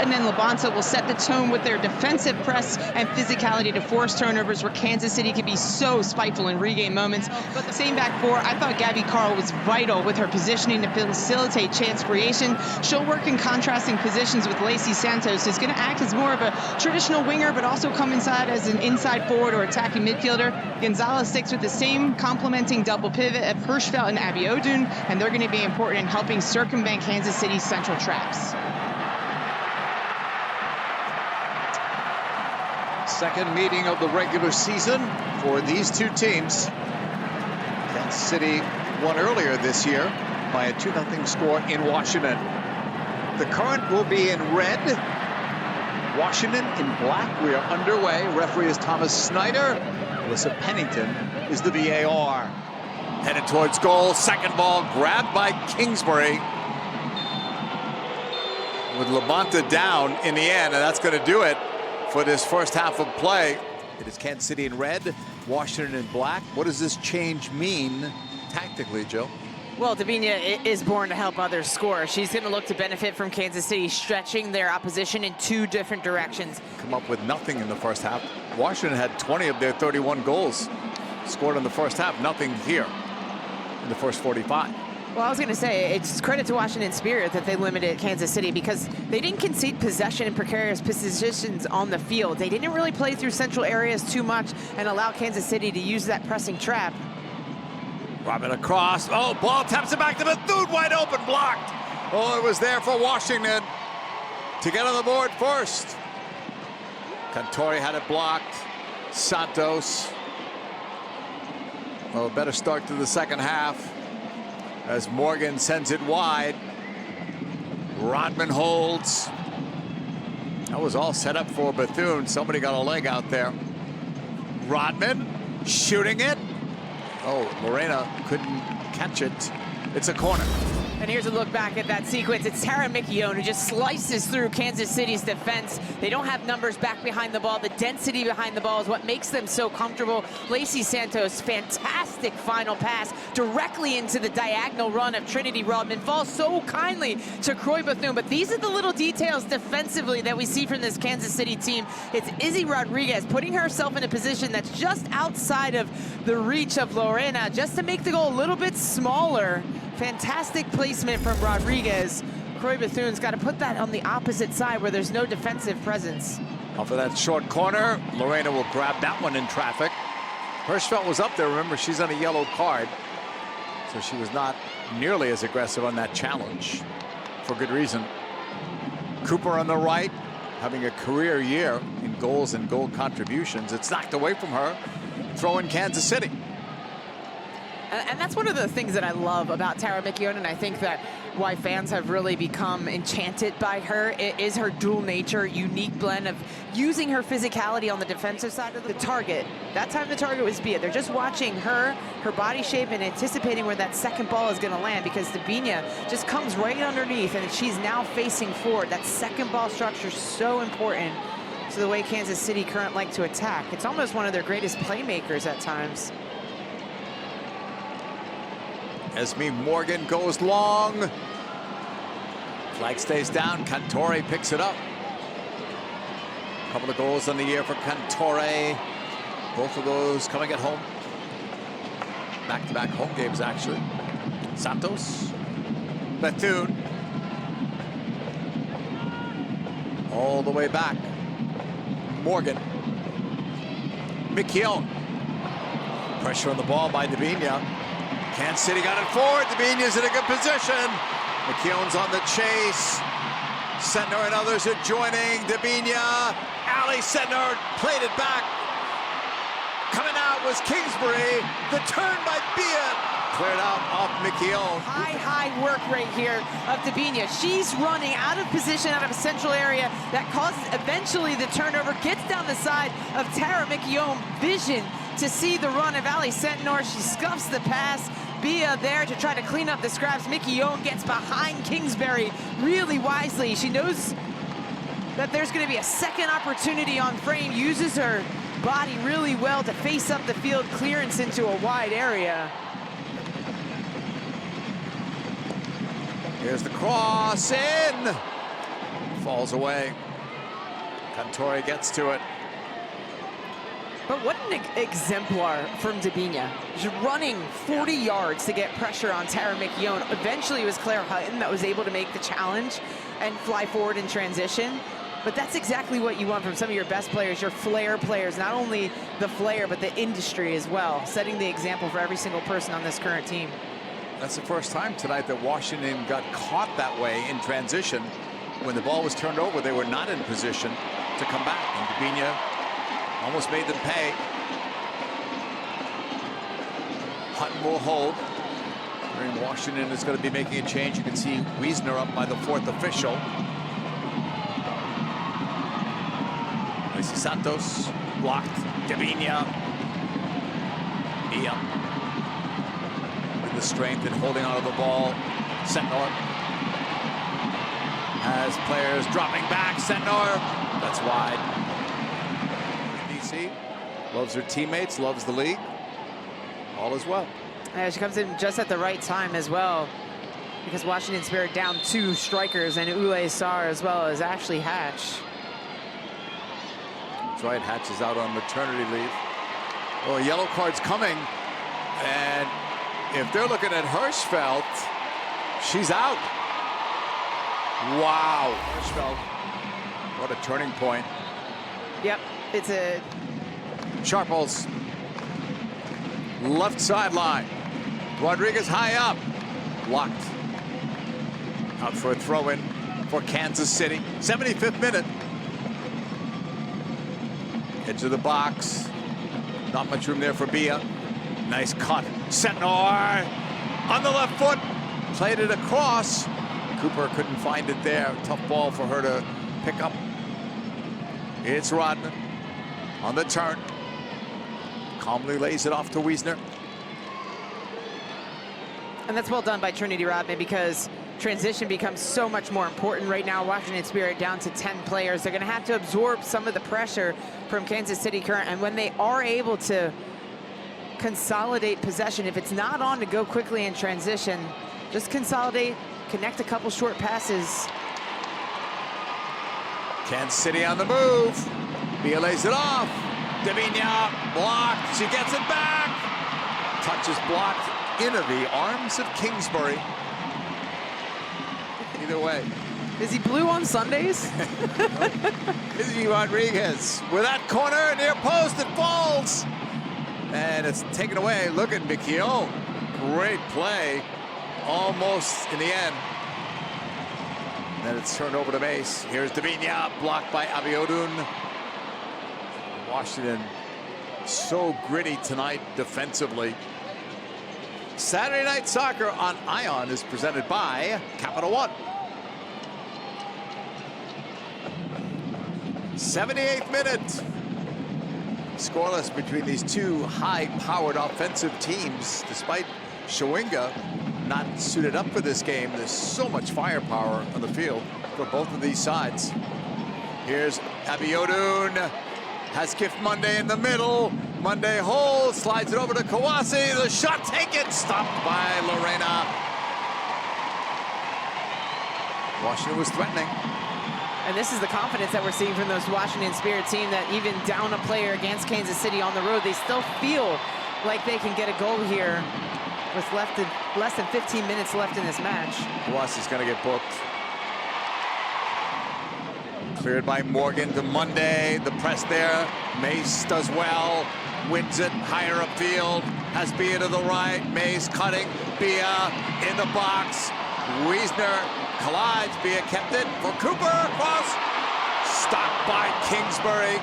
Sutton and Labonta will set the tone with their defensive press and physicality to force turnovers where Kansas City can be so spiteful in regain moments. But the same back four, I thought Gabby Carl was vital with her positioning to facilitate chance creation. She'll work in contrasting positions with Lacey Santos, who's going to act as more of a traditional winger, but also come inside as an inside forward or attacking midfielder. Gonzalez sticks with the same complementing double pivot of Hirschfeld and Abby Odun, and they're going to be important in helping circumvent Kansas City's central traps. Second meeting of the regular season for these two teams. Kansas City won earlier this year by a 2-0 score in Washington. The Current will be in red, Washington in black. We are underway. Referee is Thomas Snyder. Alyssa Pennington is the VAR. Headed towards goal. Second ball grabbed by Kingsbury. With Labonta down in the end, and that's going to do it for this first half of play. It is Kansas City in red, Washington in black. What does this change mean tactically, Jill? Well, Davinia is born to help others score. She's going to look to benefit from Kansas City stretching their opposition in two different directions. Come up with nothing in the first half. Washington had 20 of their 31 goals scored in the first half. Nothing here in the first 45. Well, I was going to say, it's credit to Washington's spirit that they limited Kansas City because they didn't concede possession in precarious positions on the field. They didn't really play through central areas too much and allow Kansas City to use that pressing trap. Robin across. Oh, ball taps it back to Bethune, wide open, blocked. Oh, it was there for Washington to get on the board first. Cantore had it blocked. Santos. Well, a better start to the second half as Morgan sends it wide. Rodman holds. That was all set up for Bethune. Somebody got a leg out there. Rodman shooting it. Oh, Lorena couldn't catch it. It's a corner. And here's a look back at that sequence. It's Tara Mikione who just slices through Kansas City's defense. They don't have numbers back behind the ball. The density behind the ball is what makes them so comfortable. Lacey Santos, fantastic final pass directly into the diagonal run of Trinity Rodman. Falls so kindly to Croy Bethune. But these are the little details defensively that we see from this Kansas City team. It's Izzy Rodriguez putting herself in a position that's just outside of the reach of Lorena, just to make the goal a little bit smaller. Fantastic placement from Rodriguez. Croy Bethune's got to put that on the opposite side where there's no defensive presence. Off of that short corner, Lorena will grab that one in traffic. Hirschfeld was up there. Remember, she's on a yellow card, so she was not nearly as aggressive on that challenge, for good reason. Cooper on the right, having a career year in goals and goal contributions. It's knocked away from her. Throw in Kansas City. And that's one of the things that I love about Tara Mikione, and I think that why fans have really become enchanted by her. It is her dual nature, unique blend of using her physicality on the defensive side of the target. That time the target was Bia. They're just watching her body shape, and anticipating where that second ball is going to land, because Davinia just comes right underneath, and she's now facing forward. That second ball structure is so important to the way Kansas City Current like to attack. It's almost one of their greatest playmakers at times. Esme Morgan goes long. Flag stays down. Cantore picks it up. A couple of goals on the year for Cantore. Both of those coming at home. Back-to-back home games, actually. Santos. Bethune. All the way back. Morgan. Mikione. Pressure on the ball by Davinia. Kansas City got it forward. Davinia's in a good position. McKeown's on the chase. Sentner and others are joining. Davinia. Ali Sentner played it back. Coming out was Kingsbury. The turn by Bia. Cleared out off McKeown. High work rate here of Davinia. She's running out of position, out of a central area. That causes eventually the turnover. Gets down the side of Tara McKeown. Vision to see the run of Ali Sentner. She scuffs the pass. Bia there to try to clean up the scraps. McKeown gets behind Kingsbury really wisely. She knows that there's going to be a second opportunity on frame. Uses her body really well to face up the field. Clearance into a wide area. Here's the cross in. falls away. Cantore gets to it. But what an exemplar from Dabinia. Just running 40 yards to get pressure on Tara McKeown. Eventually it was Claire Hutton that was able to make the challenge and fly forward in transition. But that's exactly what you want from some of your best players, your flair players, not only the flair, but the industry as well, setting the example for every single person on this current team. That's the first time tonight that Washington got caught that way in transition. When the ball was turned over, they were not in position to come back. And Dabinia almost made them pay. Hutton will hold. Washington is going to be making a change. You can see Wiesner up by the fourth official. Lacey Santos blocked. Dabinia. Mia with the strength and holding onto the ball. Sentnor has players dropping back. Sentnor, that's wide. DC loves her teammates, loves the league. All is well. Yeah, she comes in just at the right time as well, because Washington Spirit down 2 strikers, and Ule Sarr as well as Ashley Hatch. That's right, Hatch is out on maternity leave. Oh, a yellow card's coming. And if they're looking at Hirschfeld, she's out. Wow. Hirschfeld, what a turning point. Yep, it's a... Sharples, left sideline. Rodriguez high up, blocked. Out for a throw-in for Kansas City. 75th minute. Edge of the box. Not much room there for Bia. Nice cut. Sentnor on the left foot. Played it across. Cooper couldn't find it there. Tough ball for her to pick up. It's Rodman on the turn. Calmly lays it off to Wiesner. And that's well done by Trinity Rodman, because transition becomes so much more important right now. Washington Spirit down to 10 players. They're going to have to absorb some of the pressure from Kansas City Current. And when they are able to consolidate possession, if it's not on to go quickly in transition, just consolidate, connect a couple short passes. Kansas City on the move. Bia lays it off. Dabinia blocked. She gets it back. Touch is blocked into the arms of Kingsbury. Either way. Is he blue on Sundays? Izzy Rodriguez with that corner near post. It falls. And it's taken away. Look at McKeown. Great play. Almost in the end. Then it's turned over to Mace. Here's Dabinia, blocked by Abiodun. Washington so gritty tonight defensively. Saturday Night Soccer on Ion is presented by Capital One. 78th minute. Scoreless between these two high-powered offensive teams. Despite Shawinga not suited up for this game, there's so much firepower on the field for both of these sides. Here's Abiodun. Has Gift Monday in the middle. Monday holds, slides it over to Kawasi. The shot taken, stopped by Lorena. Washington was threatening. And this is the confidence that we're seeing from those Washington Spirit team, that even down a player against Kansas City on the road, they still feel like they can get a goal here with less than 15 minutes left in this match. Kawasi's gonna get booked. Cleared by Morgan to Monday. The press there. Mace does well. Wins it higher upfield. Has Bia to the right. Mace cutting. Bia in the box. Wiesner collides. Bia kept it for Cooper. Cross. Stopped by Kingsbury.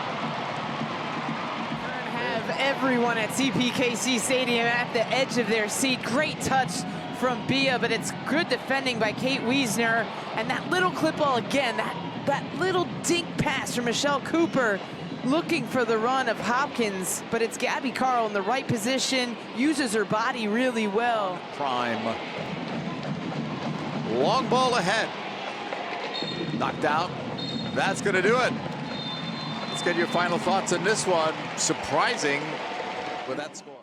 Have everyone at CPKC Stadium at the edge of their seat. Great touch from Bia, but it's good defending by Kate Wiesner. And that little clip ball again, that little dink pass from Michelle Cooper, looking for the run of Hopkins, but it's Gabby Carl in the right position, uses her body really well. Prime. Long ball ahead. Knocked out. That's going to do it. Let's get your final thoughts on this one. Surprising with that score.